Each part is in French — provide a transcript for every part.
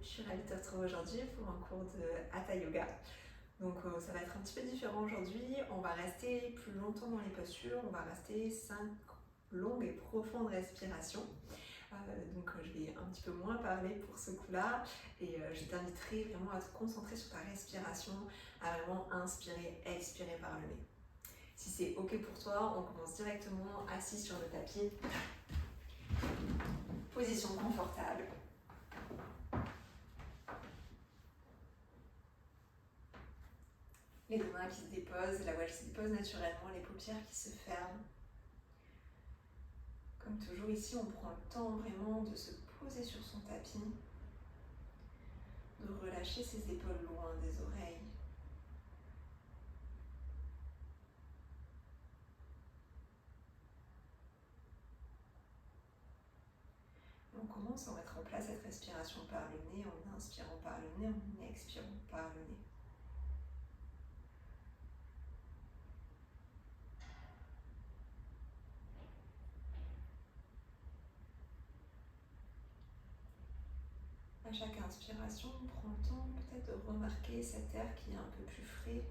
je suis ravie de te retrouver aujourd'hui pour un cours de Hatha Yoga. Donc ça va être un petit peu différent aujourd'hui, on va rester plus longtemps dans les postures, on va rester 5 longues et profondes respirations. Je vais un petit peu moins parler pour ce coup-là et je t'inviterai vraiment à te concentrer sur ta respiration, à vraiment inspirer, expirer par le nez. Si c'est ok pour toi, on commence directement assis sur le tapis. Position confortable. Les deux mains qui se déposent, la voile se dépose naturellement, les paupières qui se ferment. Comme toujours ici, on prend le temps vraiment de se poser sur son tapis, de relâcher ses épaules loin des oreilles. On commence à mettre en place cette respiration par le nez, en inspirant par le nez, en expirant par le nez. À chaque inspiration, on prend le temps peut-être de remarquer cet air qui est un peu plus frais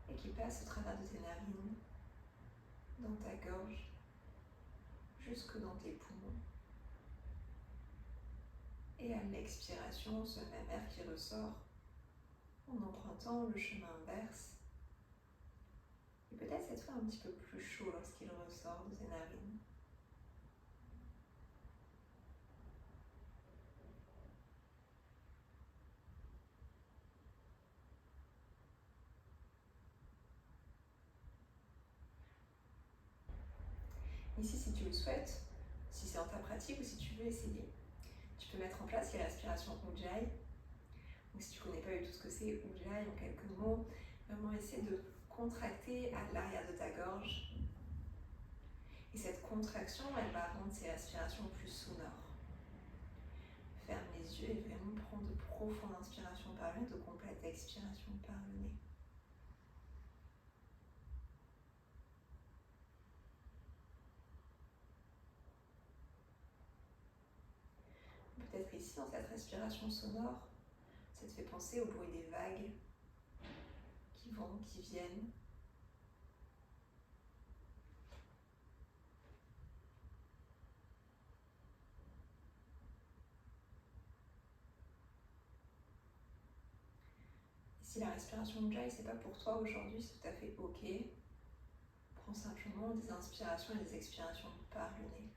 et qui passe au travers de tes narines, dans ta gorge, jusque dans tes poumons. Et à l'expiration, ce même air qui ressort en empruntant le chemin inverse. Et peut-être cette fois un petit peu plus chaud lorsqu'il ressort de tes narines. Ici, si tu le souhaites, si c'est dans ta pratique ou si tu veux essayer, tu peux mettre en place les respirations Ujjayi. Donc si tu ne connais pas du tout ce que c'est Ujjayi, en quelques mots, vraiment essaie de contracter à l'arrière de ta gorge. Et cette contraction, elle va rendre ces respirations plus sonores. Ferme les yeux et vraiment prends de profondes inspirations par le nez, de complètes expirations par le nez. Peut-être ici, dans cette respiration sonore, ça te fait penser au bruit des vagues qui vont, qui viennent. Si la respiration Ujjayi, c'est pas pour toi aujourd'hui, c'est tout à fait ok. Prends simplement des inspirations et des expirations par le nez.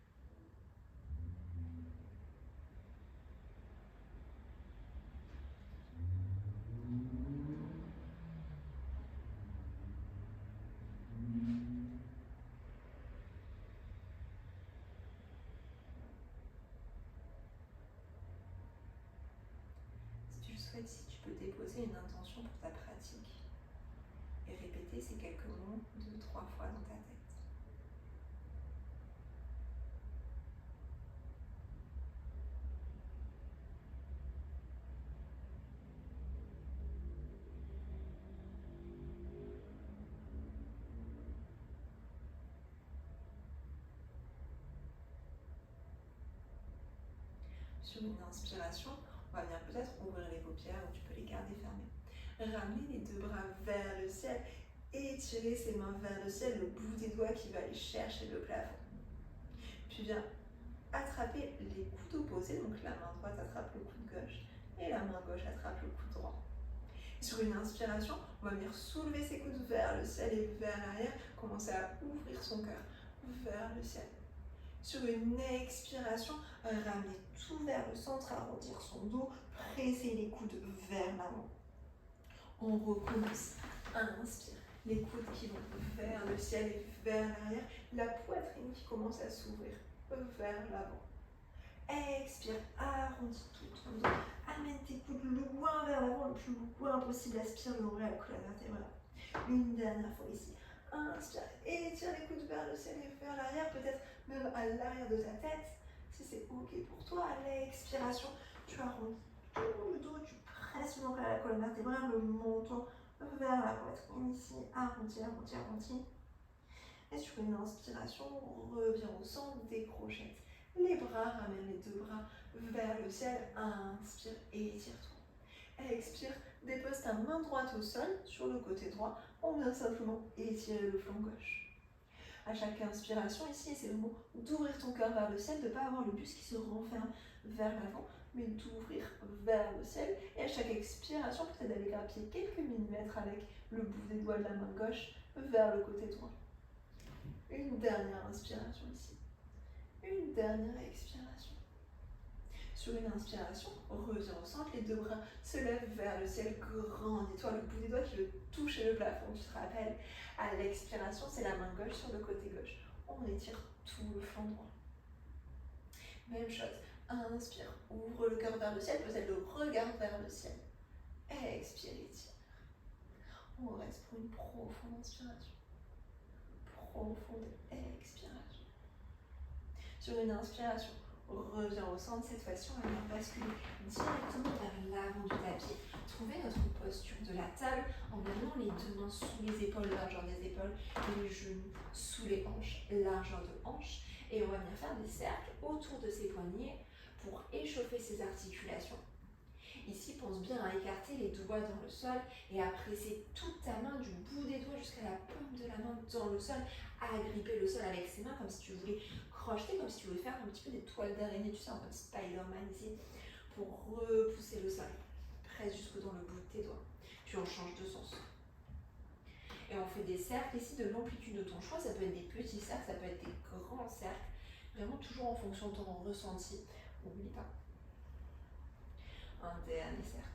Si tu le souhaites, si tu peux déposer une intention pour ta pratique et répéter ces quelques mots 2-3 fois dans ta tête. Sur une inspiration, on va venir peut-être ouvrir les paupières ou tu peux les garder fermées. Ramener les deux bras vers le ciel, étirer ses mains vers le ciel, le bout des doigts qui va aller chercher le plafond. Puis viens attraper les coudes opposés, donc la main droite attrape le coude gauche et la main gauche attrape le coude droit. Sur une inspiration, on va venir soulever ses coudes vers le ciel et vers l'arrière, commencer à ouvrir son cœur vers le ciel. Sur une expiration, ramener tout vers le centre, arrondir son dos, presser les coudes vers l'avant. On recommence. Inspire. Les coudes qui vont vers le ciel et vers l'arrière. La poitrine qui commence à s'ouvrir vers l'avant. Expire, arrondis tout ton dos. Amène tes coudes loin vers l'avant, le plus loin possible. Aspire le nombril à la colonne vertébrale. Une dernière fois ici. Inspire, étire les coudes vers le ciel et vers l'arrière, peut-être même à l'arrière de ta tête. Si c'est ok pour toi, à l'expiration, tu arrondis tout le dos, tu presses le nombril à la colonne vertébrale, le menton vers la poitrine ici. Arrondis, arrondis, arrondis. Et sur une inspiration, on revient au centre des crochettes. Les bras, ramène les deux bras vers le ciel. Inspire, étire-toi. Expire, dépose ta main droite au sol sur le côté droit. On vient simplement étirer le flanc gauche. À chaque inspiration ici, c'est le mot d'ouvrir ton cœur vers le ciel, de ne pas avoir le buste qui se renferme vers l'avant, mais d'ouvrir vers le ciel. Et à chaque expiration, peut-être d'aller grappiller quelques millimètres avec le bout des doigts de la main gauche vers le côté droit. Une dernière inspiration ici. Une dernière expiration. Sur une inspiration, reviens au centre, les deux bras se lèvent vers le ciel, grandis-toi, le bout des doigts qui veut toucher le plafond. Tu te rappelles, à l'expiration, c'est la main gauche sur le côté gauche. On étire tout le flanc droit. Même chose, inspire, ouvre le cœur vers le ciel, peut-être le regard vers le ciel. Expire, étire. On reste pour une profonde inspiration. Profonde expiration. Sur une inspiration, reviens au centre. Cette fois-ci, on va venir basculer directement vers l'avant du tapis. Trouver notre posture de la table en amenant les deux mains sous les épaules, largeur des épaules, et les genoux sous les hanches, largeur de hanches. Et on va venir faire des cercles autour de ses poignets pour échauffer ses articulations. Ici, pense bien à écarter les doigts dans le sol et à presser toute ta main du bout des doigts jusqu'à la paume de la main dans le sol, à agripper le sol avec ses mains comme si tu voulais crocheter, comme si tu voulais faire un petit peu des toiles d'araignée, tu sais, en mode Spider-Man ici, pour repousser le sol. Presse jusque dans le bout de tes doigts. Puis on change de sens. Et on fait des cercles ici de l'amplitude de ton choix. Ça peut être des petits cercles, ça peut être des grands cercles. Vraiment toujours en fonction de ton ressenti. N'oublie pas. Un dernier cercle.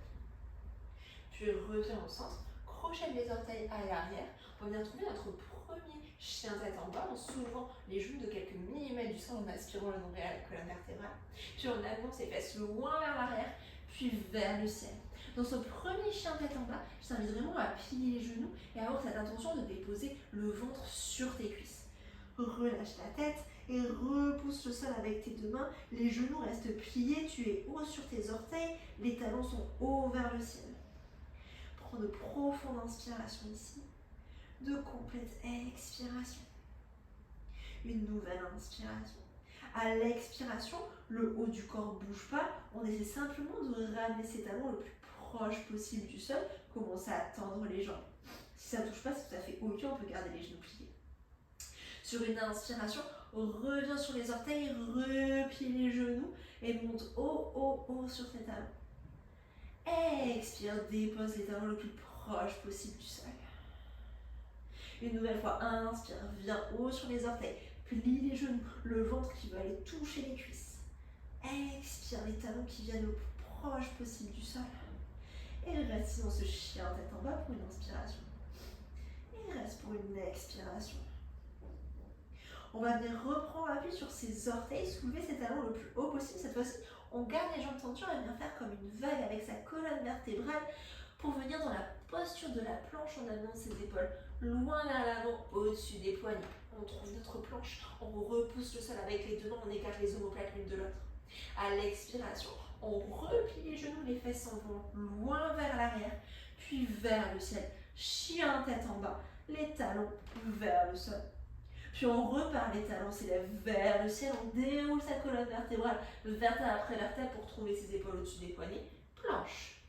Puis reviens au centre, crochette les orteils à l'arrière. On va venir trouver notre premier chien tête en bas en soulevant les genoux de quelques millimètres du sol en aspirant le nombril à la colonne vertébrale. Puis on amenant ses fesses loin vers l'arrière, puis vers le ciel. Dans ce premier chien tête en bas, je t'invite vraiment à plier les genoux et à avoir cette intention de déposer le ventre sur tes cuisses. Relâche la tête et repousse le sol avec tes deux mains. Les genoux restent pliés, tu es haut sur tes orteils, les talons sont hauts vers le ciel. Prends de profondes inspirations ici, de complètes expirations. Une nouvelle inspiration. À l'expiration, le haut du corps ne bouge pas, on essaie simplement de ramener ses talons le plus proche possible du sol, commencer à tendre les jambes. Si ça ne touche pas, c'est tout à fait ok, on peut garder les genoux pliés. Sur une inspiration, reviens sur les orteils, replie les genoux et monte haut, haut, haut sur tes talons. Expire, dépose les talons le plus proche possible du sol. Une nouvelle fois, inspire, viens haut sur les orteils, plie les genoux, le ventre qui va aller toucher les cuisses. Expire, les talons qui viennent le plus proche possible du sol. Et reste dans ce chien tête en bas pour une inspiration. Et reste pour une expiration. On va venir reprendre appui sur ses orteils, soulever ses talons le plus haut possible. Cette fois-ci, on garde les jambes tendues et vient faire comme une vague avec sa colonne vertébrale pour venir dans la posture de la planche en amenant ses épaules loin vers l'avant, au-dessus des poignets. On trouve notre planche, on repousse le sol avec les deux mains, on écarte les omoplates l'une de l'autre. À l'expiration, on replie les genoux, les fesses s'en vont loin vers l'arrière, puis vers le ciel. Chien tête en bas, les talons vers le sol. Puis on repart, les talons s'élèvent vers le ciel, on déroule sa colonne vertébrale, vertèbre après vertèbre pour trouver ses épaules au-dessus des poignets. Planche.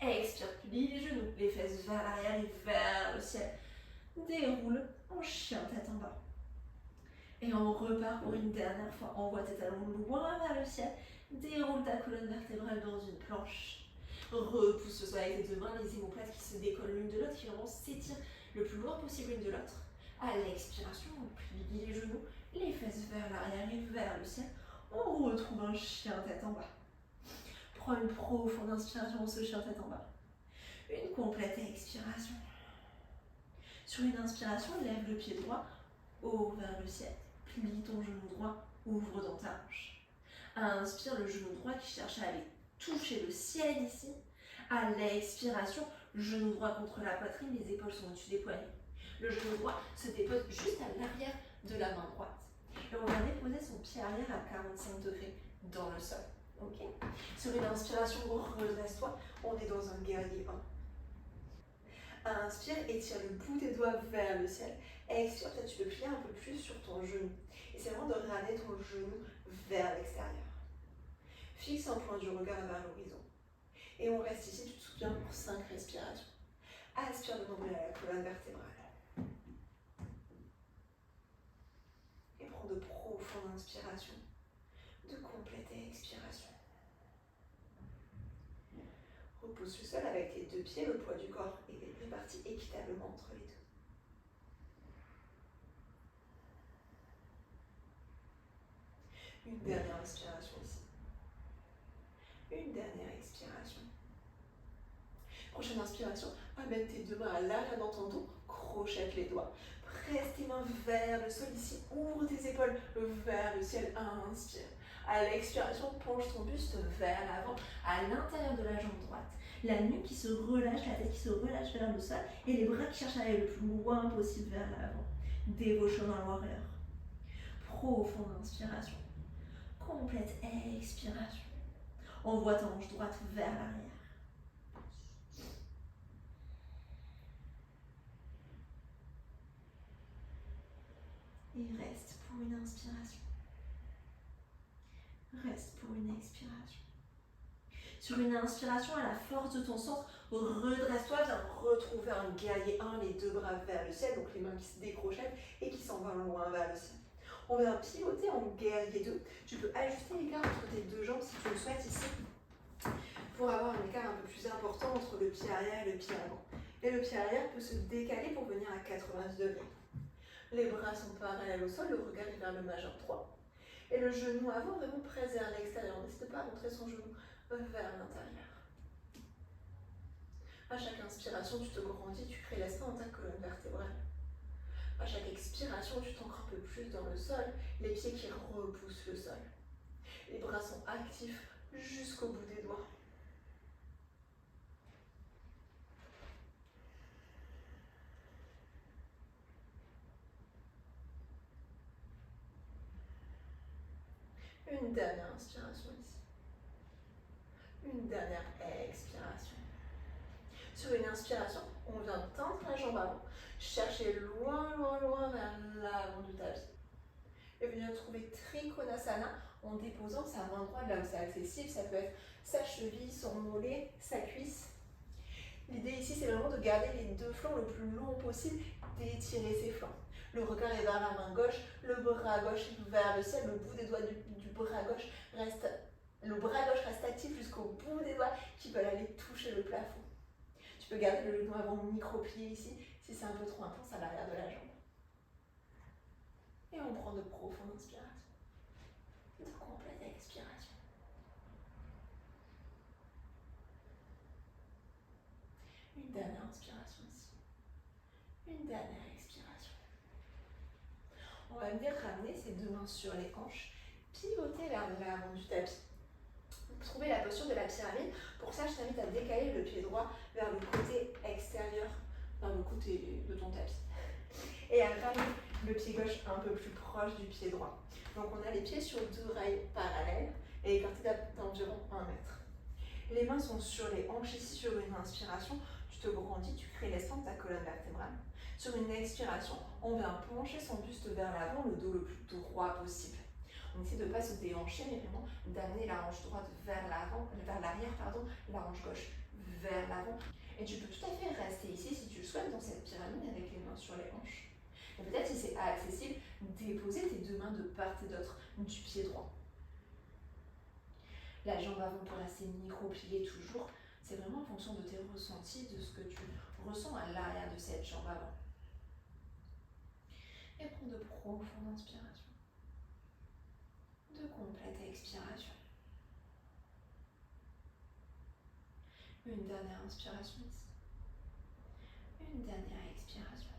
Expire, plie les genoux, les fesses vers l'arrière et vers le ciel. Déroule en chien tête en bas. Et on repart pour une dernière fois. Envoie tes talons loin vers le ciel. Déroule ta colonne vertébrale dans une planche. Repousse le sol avec tes deux mains, les omoplates qui se décollent l'une de l'autre, qui vraiment s'étirent le plus loin possible l'une de l'autre. À l'expiration, on plie les genoux, les fesses vers l'arrière et vers le ciel. On retrouve un chien tête en bas. Prends une profonde inspiration dans ce chien tête en bas. Une complète expiration. Sur une inspiration, lève le pied droit haut vers le ciel. Plie ton genou droit, ouvre dans ta hanche. Inspire le genou droit qui cherche à aller toucher le ciel ici. À l'expiration, genou droit contre la poitrine, les épaules sont au-dessus des poignets. Le genou droit se dépose juste à l'arrière de la main droite. Et on va déposer son pied arrière à 45 degrés dans le sol. Okay. Sur une inspiration, redresse-toi. On est dans un guerrier 1. Inspire, étire le bout des doigts vers le ciel. Expire, peut-être tu peux plier un peu plus sur ton genou. Et c'est vraiment de ramener ton genou vers l'extérieur. Fixe un point du regard vers l'horizon. Et on reste ici, tu te souviens, pour 5 respirations. Aspire le nombril à la colonne vertébrale. Et prends de profondes inspirations, de complètes expirations. Repose le sol avec tes 2 pieds, le poids du corps est réparti équitablement entre les deux. Une dernière inspiration ici. Une dernière expiration. Prochaine inspiration, amène tes 2 mains à l'arrière dans ton dos, crochette les doigts. Presse tes mains vers le sol ici, ouvre tes épaules vers le ciel, inspire. À l'expiration, penche ton buste vers l'avant, à l'intérieur de la jambe droite. La nuque qui se relâche, la tête qui se relâche vers le sol et les bras qui cherchent à aller le plus loin possible vers l'avant. Dévotion dans warrior. Profonde inspiration. Complète expiration. Envoie ta hanche droite vers l'arrière. Et reste pour une inspiration. Reste pour une expiration. Sur une inspiration, à la force de ton centre, redresse-toi, viens retrouver un guerrier 1, les 2 bras vers le ciel, donc les mains qui se décrochettent et qui s'en vont loin vers le ciel. On vient pivoter en guerrier 2. Tu peux ajuster l'écart entre tes 2 jambes si tu le souhaites ici, pour avoir un écart un peu plus important entre le pied arrière et le pied avant. Et le pied arrière peut se décaler pour venir à 90 degrés. Les bras sont parallèles au sol, le regard est vers le majeur 3. Et le genou avant vraiment presse vers l'extérieur. N'hésite pas à montrer son genou vers l'intérieur. À chaque inspiration, tu te grandis, tu crées l'espace dans ta colonne vertébrale. À chaque expiration, tu t'ancres un peu plus dans le sol, les pieds qui repoussent le sol. Les bras sont actifs jusqu'au bout des doigts. Une dernière inspiration ici. Une dernière expiration. Sur une inspiration, on vient tendre la jambe avant, chercher loin vers l'avant du tapis. Et venir trouver Trikonasana en déposant sa main droite là où c'est accessible. Ça peut être sa cheville, son mollet, sa cuisse. L'idée ici, c'est vraiment de garder les 2 flancs le plus long possible, d'étirer ses flancs. Le regard est vers la main gauche, le bras gauche vers le ciel, le bout des doigts du bras gauche reste, le bras gauche reste actif jusqu'au bout des doigts qui veulent aller toucher le plafond. Tu peux garder le genou avant micro-plié ici, si c'est un peu trop intense à l'arrière de la jambe. Et on prend de profondes inspirations, de complètes expirations. Une dernière inspiration ici. Une dernière expiration. On va venir ramener ses 2 mains sur les hanches, pivoter vers l'avant du tapis. Trouver la posture de la pyramide. Pour ça, je t'invite à décaler le pied droit vers le côté extérieur, vers le côté de ton tapis. Et à ramener le pied gauche un peu plus proche du pied droit. Donc on a les pieds sur 2 rails parallèles et écartés d'environ 1 mètre. Les mains sont sur les hanches ici sur une inspiration. Tu te grandis, tu crées l'espace de ta colonne vertébrale. Sur une expiration, on vient pencher son buste vers l'avant, le dos le plus droit possible. On essaie de ne pas se déhancher, mais vraiment d'amener la hanche droite vers l'avant, vers l'arrière, la hanche gauche vers l'avant. Et tu peux tout à fait rester ici si tu le souhaites dans cette pyramide avec les mains sur les hanches. Et peut-être si c'est accessible, déposer tes 2 mains de part et d'autre du pied droit. La jambe avant peut rester micro-pliée toujours. C'est vraiment en fonction de tes ressentis, de ce que tu ressens à l'arrière de cette jambe avant. Et prends de profondes inspirations. De complètes expirations. Une dernière inspiration ici. Une dernière expiration.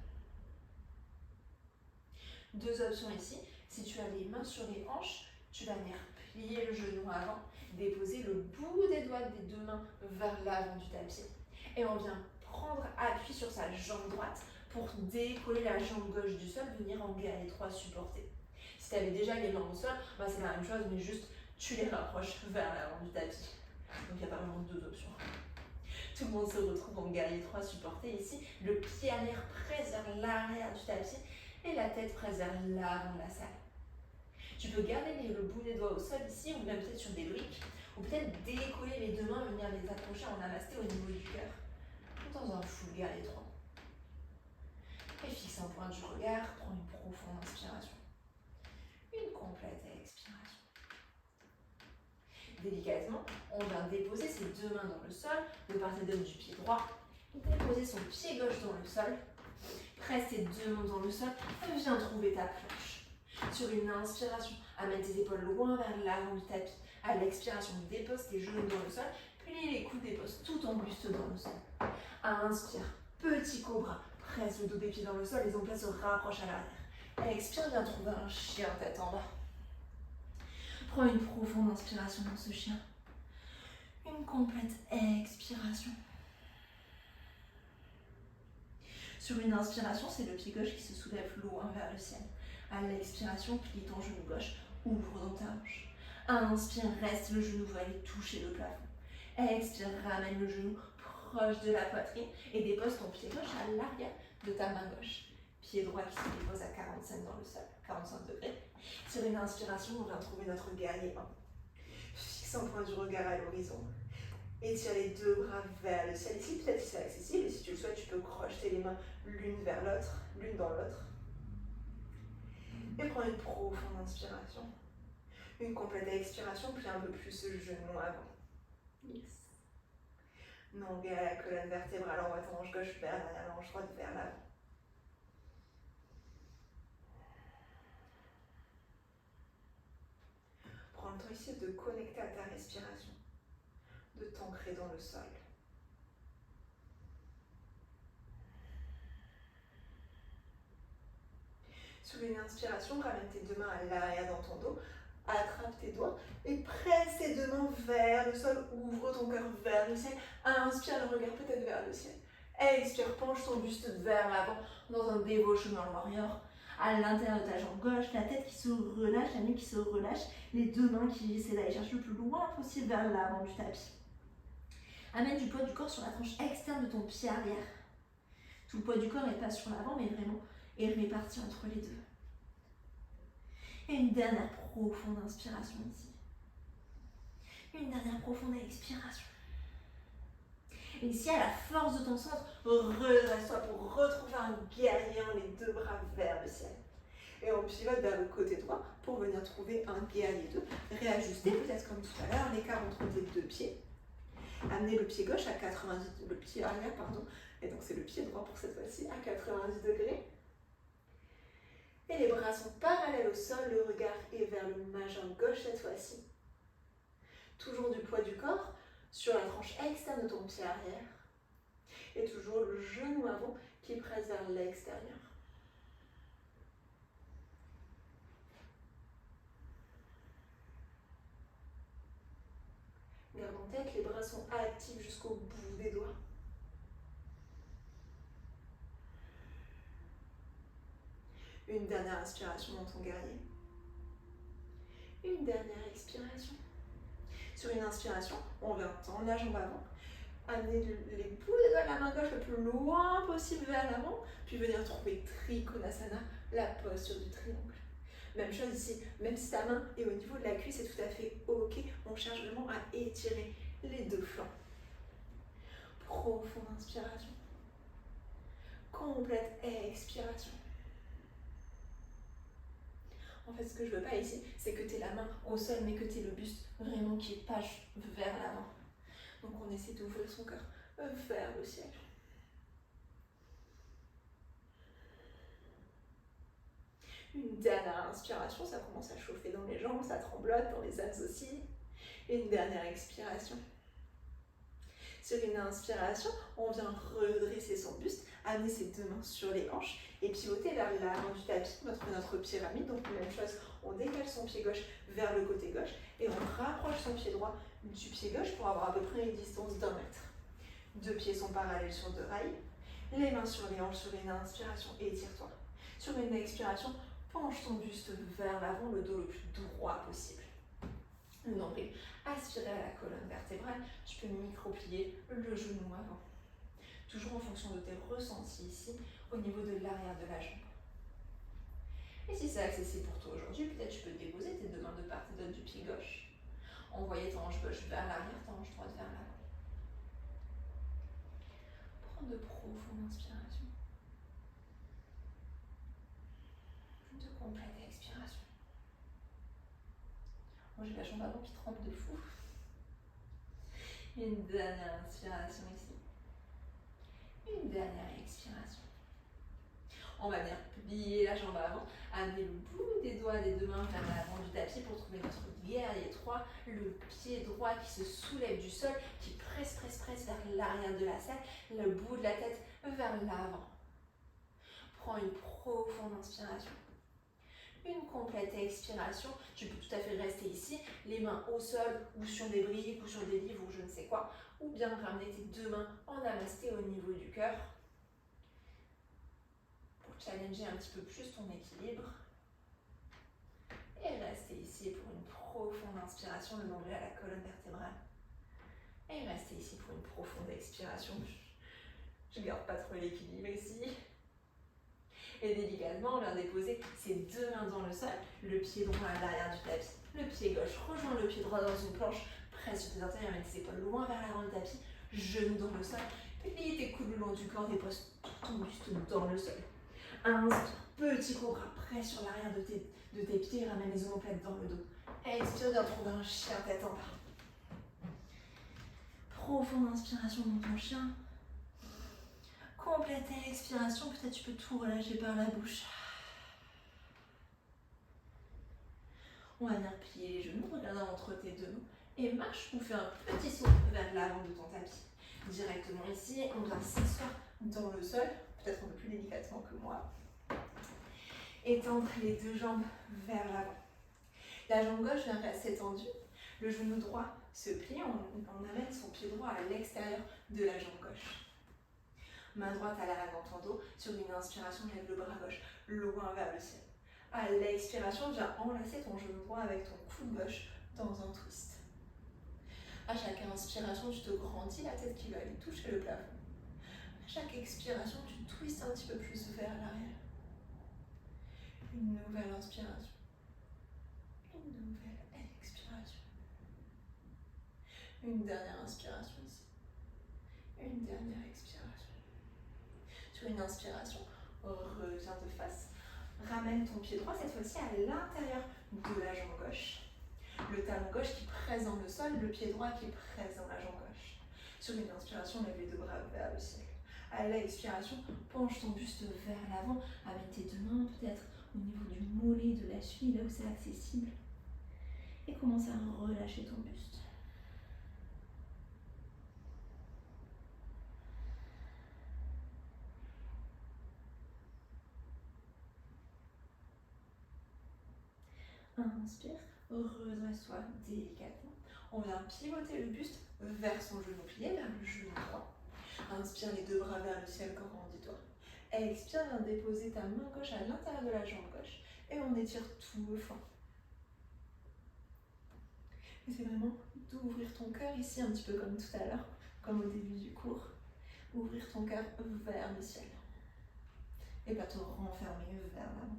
2 options ici. Si tu as les mains sur les hanches, tu vas venir plier le genou avant, déposer le bout des doigts des 2 mains vers l'avant du tapis. Et on vient prendre appui sur sa jambe droite pour décoller la jambe gauche du sol, venir en guerrier 3 supporté. Si tu avais déjà les mains au sol, c'est la même chose, mais juste tu les rapproches vers l'avant du tapis. Donc il n'y a pas vraiment 2 options. Tout le monde se retrouve en guerrier 3 supporté ici. Le pied arrière presse vers l'arrière du tapis et la tête presse vers l'avant de la salle. Tu peux garder le bout des doigts au sol ici ou même peut-être sur des briques ou peut-être décoller les deux mains, venir les accrocher en namasté au niveau du cœur dans un full guerrier 3. Et fixe un point du regard, prends une profonde inspiration. Une complète expiration. Délicatement, on vient déposer ses deux mains dans le sol, de part et d'autre du pied droit. Déposer son pied gauche dans le sol. Presse tes deux mains dans le sol et viens trouver ta planche. Sur une inspiration, amène tes épaules loin vers l'avant du tapis. À l'expiration, dépose tes genoux dans le sol, plie les coudes, dépose tout ton buste dans le sol. Inspire, petit cobra, presse le dos des pieds dans le sol, les omoplates se rapprochent à l'arrière. Expire, viens trouver un chien tête en bas. Prends une profonde inspiration dans ce chien. Une complète expiration. Sur une inspiration, c'est le pied gauche qui se soulève loin vers le ciel. À l'expiration, plie ton genou gauche, ouvre dans ta hanche. Inspire, reste le genou, va aller toucher le plafond. Expire, ramène le genou proche de la poitrine et dépose ton pied gauche à l'arrière de ta main gauche. Pied droit qui se dépose à 45 dans le sol, 45 degrés. Sur une inspiration, on vient trouver notre guerrier 1. Fixe un point du regard à l'horizon. Étire les deux bras vers le ciel. Ici, peut-être si c'est accessible, et si tu le souhaites, tu peux crocheter les mains l'une vers l'autre, l'une dans l'autre. Et prends une profonde inspiration. Une complète expiration, plie un peu plus le genou avant. Yes. Longueur à la colonne vertébrale, envoie ton hanche gauche vers la hanche droite vers l'avant. Prends le temps ici de connecter à ta respiration, de t'ancrer dans le sol. Sur une inspiration, ramène tes deux mains à l'arrière dans ton dos, attrape tes doigts et presse tes deux mains vers le sol, ouvre ton cœur vers le ciel, inspire le regard peut-être vers le ciel. Expire, penche ton buste vers l'avant dans un dévotional warrior. À l'intérieur de ta jambe gauche, la tête qui se relâche, la nuque qui se relâche, les deux mains qui essaient d'aller chercher le plus loin possible vers l'avant du tapis. Amène du poids du corps sur la tranche externe de ton pied arrière. Tout le poids du corps n'est pas sur l'avant, mais vraiment est réparti entre les deux. Et une dernière profonde inspiration ici. Une dernière profonde expiration. Et ici, à la force de ton centre, redresse-toi pour retrouver un guerrier, les deux bras vers le ciel. Et on pivote vers le côté droit pour venir trouver un guerrier 2. Réajuster peut-être comme tout à l'heure, l'écart entre tes deux pieds. Amener le pied gauche à 90, le pied arrière, pardon, et donc c'est le pied droit pour cette fois-ci, à 90 degrés. Et les bras sont parallèles au sol, le regard est vers le majeur gauche cette fois-ci. Toujours du poids du corps sur la tranche externe de ton pied arrière. Et toujours le genou avant qui presse vers l'extérieur. Garde en tête, les bras sont actifs jusqu'au bout des doigts. Une dernière inspiration dans ton guerrier. Une dernière expiration. Sur une inspiration, on vient tendre la jambe avant, amener les bouts des doigts de la main gauche le plus loin possible vers l'avant, puis venir trouver Trikonasana, la posture du triangle. Même chose ici, même si ta main est au niveau de la cuisse, c'est tout à fait ok, on cherche vraiment à étirer les deux flancs. Profonde inspiration. Complète expiration. En fait, ce que je veux pas ici, c'est que tu aies la main au sol, mais que tu aies le buste vraiment qui penche vers l'avant. Donc on essaie d'ouvrir son cœur vers le ciel. Une dernière inspiration, ça commence à chauffer dans les jambes, ça tremblote dans les abs aussi. Et une dernière expiration. Sur une inspiration, on vient redresser son buste, amener ses deux mains sur les hanches et pivoter vers l'avant du tapis, notre pyramide. Donc même chose, on décale son pied gauche vers le côté gauche et on rapproche son pied droit du pied gauche pour avoir à peu près une distance d'1 mètre. Deux pieds sont parallèles sur deux rails, les mains sur les hanches sur une inspiration, étire-toi. Sur une expiration, penche ton buste vers l'avant, le dos le plus droit possible. Le nombril aspiré à la colonne vertébrale. Tu peux micro-plier le genou avant. Toujours en fonction de tes ressentis ici, au niveau de l'arrière de la jambe. Et si c'est accessible pour toi aujourd'hui, peut-être tu peux déposer tes deux mains de part et d'autre du pied gauche. Envoyer ta hanche gauche vers l'arrière, ta hanche droite vers l'avant. Prends de profondes inspirations. De complète expiration. Moi j'ai la jambe avant qui trempe de fou. Une dernière inspiration ici. Une dernière expiration. On va venir plier la jambe avant, amener le bout des doigts des deux mains vers l'avant du tapis pour trouver notre guerrier 3, le pied droit qui se soulève du sol, qui presse vers l'arrière de la selle, le bout de la tête vers l'avant. Prends une profonde inspiration. Une complète expiration. Tu peux tout à fait rester ici, les mains au sol ou sur des briques ou sur des livres ou je ne sais quoi, ou bien ramener tes deux mains en namasté au niveau du cœur pour challenger un petit peu plus ton équilibre. Et rester ici pour une profonde inspiration, le nombril à la colonne vertébrale. Et rester ici pour une profonde expiration. Je ne garde pas trop l'équilibre ici. Et délicatement, on vient déposer ses deux mains dans le sol, le pied droit à l'arrière du tapis, le pied gauche rejoint le pied droit dans une planche, presse sur tes orteils, amène tes épaules loin vers l'avant du tapis, genoux dans le sol, plie tes coudes le long du corps, dépose tout ton buste dans le sol. Inspire, petit cobra, presse sur l'arrière de tes pieds, ramène les omoplates dans le dos. Expire, viens trouver un chien tête en bas. Profonde inspiration dans ton chien. Complète expiration, peut-être tu peux tout relâcher par la bouche. On va venir plier les genoux, regardant entre tes deux mains et marche ou fais un petit saut vers l'avant de ton tapis. Directement ici, on vient s'asseoir dans le sol, peut-être un peu plus délicatement que moi. Étendre les deux jambes vers l'avant. La jambe gauche vient rester tendue, le genou droit se plie, on amène son pied droit à l'extérieur de la jambe gauche. Main droite à l'arrière dans ton dos, sur une inspiration, lève le bras gauche loin vers le ciel. À l'expiration, viens enlacer ton genou droit avec ton coude gauche dans un twist. À chaque inspiration, tu te grandis, la tête qui va aller toucher le plafond. À chaque expiration, tu twistes un petit peu plus vers l'arrière. Une nouvelle inspiration. Une nouvelle expiration. Une dernière inspiration ici. Une dernière expiration. Sur une inspiration, reviens de face. Ramène ton pied droit, cette fois-ci à l'intérieur de la jambe gauche. Le talon gauche qui presse dans le sol, le pied droit qui presse dans la jambe gauche. Sur une inspiration, lève les deux bras vers le ciel. À l'expiration, penche ton buste vers l'avant, avec tes deux mains peut-être au niveau du mollet, de la cheville, là où c'est accessible. Et commence à relâcher ton buste. Inspire, redresse-toi délicatement. On vient pivoter le buste vers son genou plié, vers le genou droit. Inspire les deux bras vers le ciel, grandis-toi. Expire, viens déposer ta main gauche à l'intérieur de la jambe gauche et on étire tout le flanc. Et c'est vraiment d'ouvrir ton cœur ici, un petit peu comme tout à l'heure, comme au début du cours. Ouvrir ton cœur vers le ciel et pas te renfermer vers l'avant.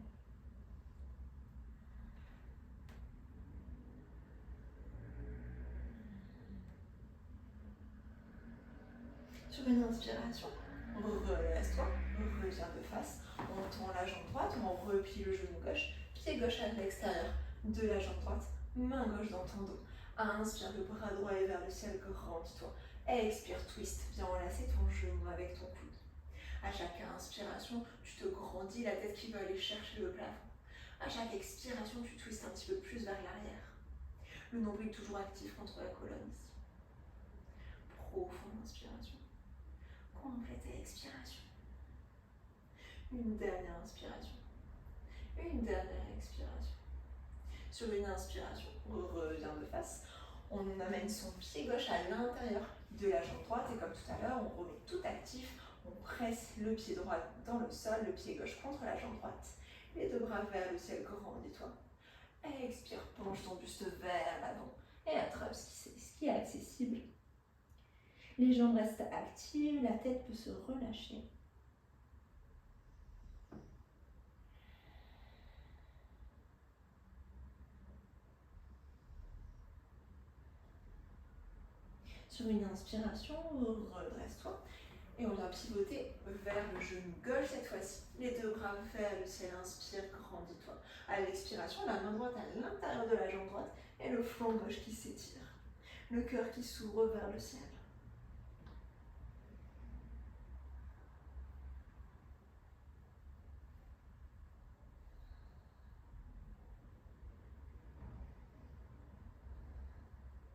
Sur une inspiration, relâche-toi, reviens de face, on tend la jambe droite, on replie le genou gauche, pied gauche à l'extérieur de la jambe droite, main gauche dans ton dos. Inspire, le bras droit est vers le ciel, grandis-toi. Expire, twist, viens enlacer ton genou avec ton coude. À chaque inspiration, tu te grandis, la tête qui va aller chercher le plafond. À chaque expiration, tu twistes un petit peu plus vers l'arrière. Le nombril toujours actif contre la colonne ici. Profonde inspiration. Complète expiration. Une dernière inspiration. Une dernière expiration. Sur une inspiration, on revient de face. On amène son pied gauche à l'intérieur de la jambe droite et comme tout à l'heure, on remet tout actif. On presse le pied droit dans le sol, le pied gauche contre la jambe droite. Les deux bras vers le ciel, grandis-toi. Expire, penche ton buste vers l'avant et attrape ce qui est accessible. Les jambes restent actives, la tête peut se relâcher. Sur une inspiration, redresse-toi. Et on va pivoter vers le genou gauche cette fois-ci. Les deux bras vers le ciel, inspire, grandis-toi. À l'expiration, la main droite à l'intérieur de la jambe droite et le flanc gauche qui s'étire. Le cœur qui s'ouvre vers le ciel.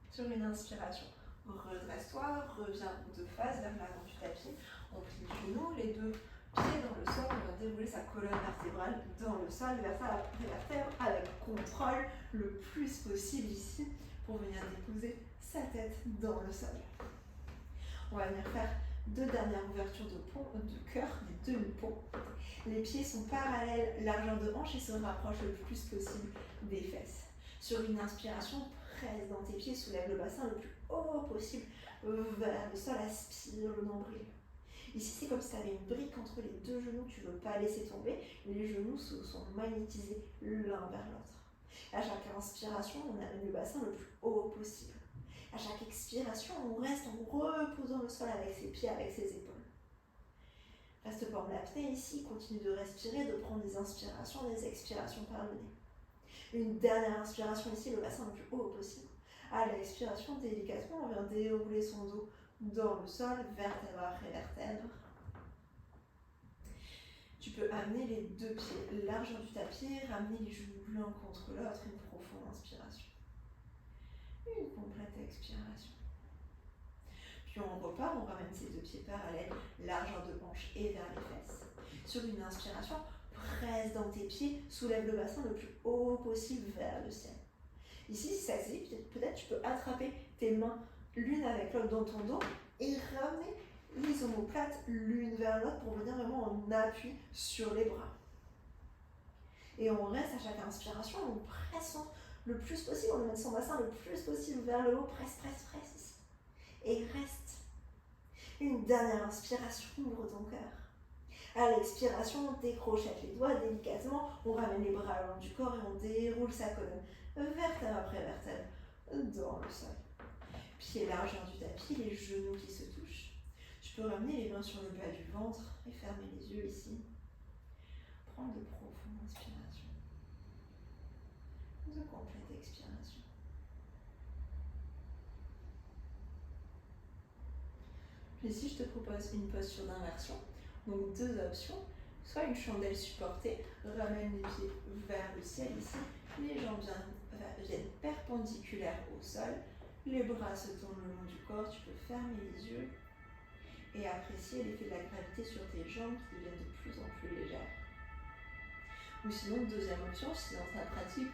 Sur une inspiration, redresse-toi, reviens de face vers l'avant du tapis. On plie le genou, les deux pieds dans le sol. On va dérouler sa colonne vertébrale dans le sol, vertèbre après vertèbre, avec contrôle le plus possible ici pour venir déposer sa tête dans le sol. On va venir faire deux dernières ouvertures de cœur, des demi-ponts. Les pieds sont parallèles, largeur de hanche et se rapprochent le plus possible des fesses. Sur une inspiration, presse dans tes pieds, soulève le bassin le plus haut possible vers le sol, aspire le nombril. Ici, c'est comme si tu avais une brique entre les deux genoux, tu ne veux pas laisser tomber. Les genoux se sont magnétisés l'un vers l'autre. À chaque inspiration, on amène le bassin le plus haut possible. À chaque expiration, on reste en reposant le sol avec ses pieds, avec ses épaules. Reste pas en apnée ici, continue de respirer, de prendre des inspirations, des expirations par le nez. Une dernière inspiration ici, le bassin le plus haut possible. À l'expiration, délicatement, on vient dérouler son dos dans le sol, vertèbre après vertèbre. Tu peux amener les deux pieds largeur du tapis, ramener les genoux l'un contre l'autre, une profonde inspiration. Une complète expiration. Puis on repart, on ramène ses deux pieds parallèles, largeur de hanche et vers les fesses. Sur une inspiration, presse dans tes pieds, soulève le bassin le plus haut possible vers le ciel. Ici, si ça existe, peut-être tu peux attraper tes mains l'une avec l'autre dans ton dos et ramener les omoplates l'une vers l'autre pour venir vraiment en appui sur les bras. Et on reste à chaque inspiration, on presse le plus possible, on amène son bassin le plus possible vers le haut, presse ici. Et reste. Une dernière inspiration, ouvre ton cœur. À l'expiration, on décrochette les doigts délicatement, on ramène les bras le long du corps et on déroule sa colonne, vertèbre après vertèbre, dans le sol. Pieds largeur du tapis, les genoux qui se touchent. Tu peux ramener les mains sur le bas du ventre et fermer les yeux ici. Prendre de profondes inspirations. De complètes expirations. Ici, je te propose une posture d'inversion. Donc, deux options. Soit une chandelle supportée, ramène les pieds vers le ciel ici. Les jambes viennent perpendiculaires au sol. Les bras se tournent le long du corps. Tu peux fermer les yeux et apprécier l'effet de la gravité sur tes jambes qui deviennent de plus en plus légères. Ou sinon, deuxième option, si dans ta pratique,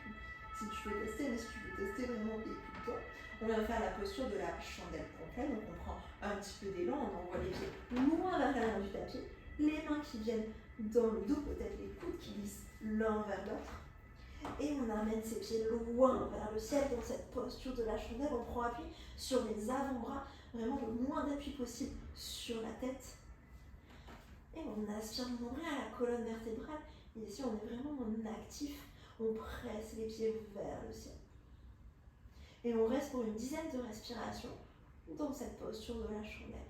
si tu veux tester, mais si tu veux tester vraiment, écoute-toi. On va faire la posture de la chandelle complète, donc on prend un petit peu d'élan, on envoie les pieds loin vers l'arrière du tapis, les mains qui viennent dans le dos, peut-être les coudes qui glissent l'un vers l'autre, et on amène ses pieds loin vers le ciel dans cette posture de la chandelle. On prend appui sur les avant-bras, vraiment le moins d'appui possible sur la tête, et on aspire le nombril à la colonne vertébrale. Et ici, on est vraiment en actif, on presse les pieds vers le ciel. Et on reste pour une dizaine de respirations dans cette posture de la chandelle.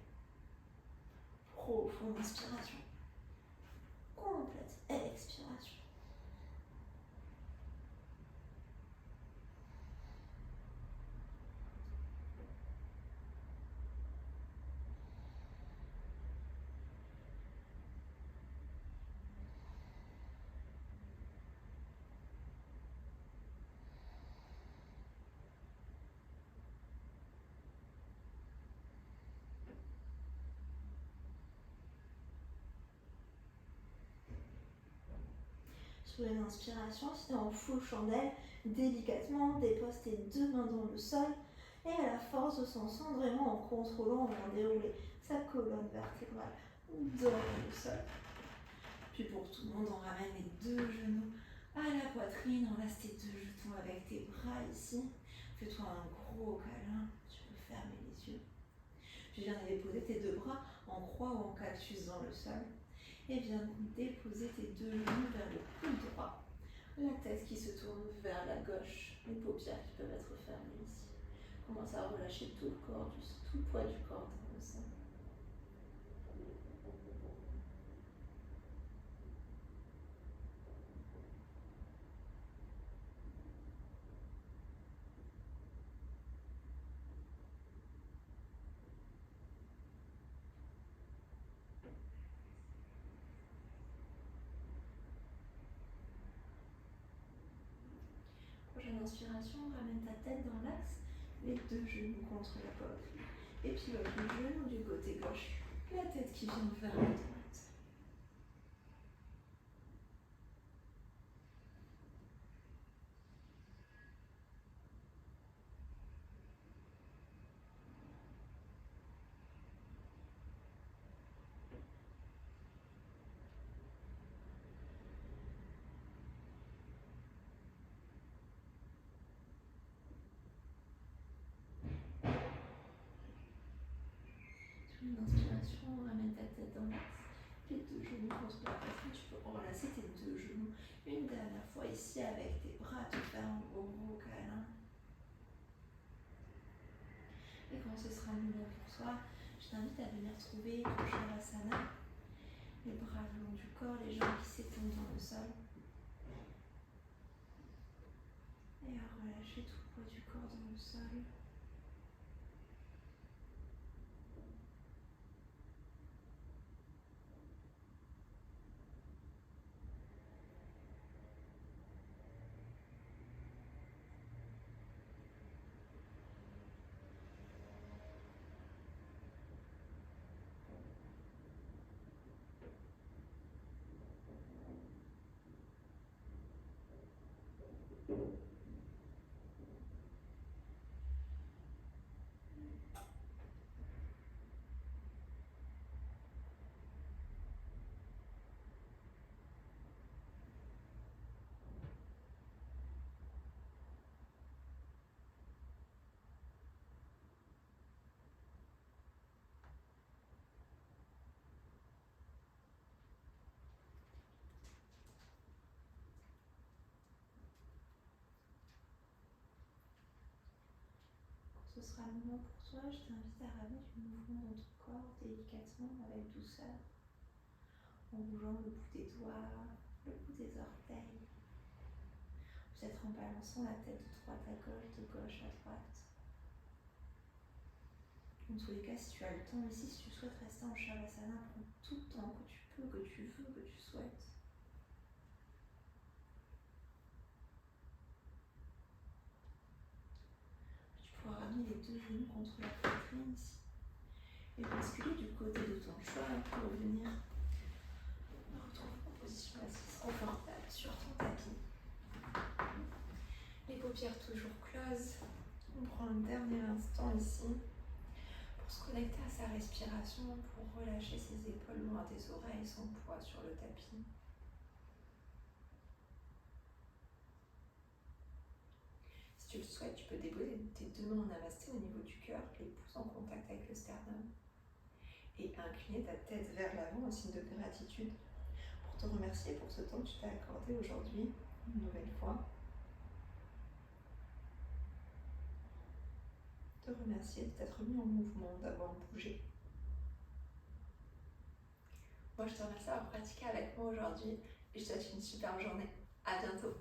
Profonde inspiration. Complète expiration. Sur une inspiration, si tu es en full chandelle, délicatement, dépose tes deux mains dans le sol et à la force de son sang, vraiment en contrôlant, on va dérouler sa colonne vertébrale dans le sol. Puis pour tout le monde, on ramène les deux genoux à la poitrine, on laisse tes deux jetons avec tes bras ici. Fais-toi un gros câlin, tu peux fermer les yeux. Tu viens déposer tes deux bras en croix ou en cactus dans le sol et viens déposer tes deux genoux vers le coude droit. La tête qui se tourne vers la gauche, les paupières qui peuvent être fermées ici. Commence à relâcher tout le corps, tout le poids du corps dans le sol. Prochaine inspiration, ramène ta tête dans l'axe, les deux genoux contre la poitrine. Et pivote le genou du côté gauche, la tête qui vient vers la droite. Une inspiration, ramène ta tête dans l'axe, les deux genoux contre la poitrine. Tu peux enlacer tes deux genoux une dernière fois ici avec tes bras, te faire un gros câlin. Et quand ce sera le moment pour toi, je t'invite à venir trouver ton Shavasana, les bras le long du corps, les jambes qui s'étendent dans le sol. Et à relâcher tout le poids du corps dans le sol. Ce sera le moment pour toi, je t'invite à ramener du mouvement dans ton corps délicatement, avec douceur, en bougeant le bout des doigts, le bout des orteils, peut-être en balançant la tête de droite à gauche, de gauche à droite. En tous les cas, si tu as le temps ici, si tu souhaites rester en Shavasana, prends tout le temps que tu peux, que tu veux, que tu souhaites. Tu pourras ramener les deux genoux contre la poitrine ici et basculer du côté de ton choix pour venir retrouver en position assise confortable sur ton tapis. Les paupières toujours closes. On prend un dernier instant ici pour se connecter à sa respiration, pour relâcher ses épaules loin des oreilles, son poids sur le tapis. Si tu le souhaites, tu peux déposer tes deux mains en namasté au niveau du cœur, les pouces en contact avec le sternum, et incliner ta tête vers l'avant en signe de gratitude pour te remercier pour ce temps que tu t'as accordé aujourd'hui, une nouvelle fois. Te remercier de t'être mis en mouvement, d'avoir bougé. Moi, je te remercie d'avoir pratiqué avec moi aujourd'hui et je te souhaite une superbe journée. À bientôt.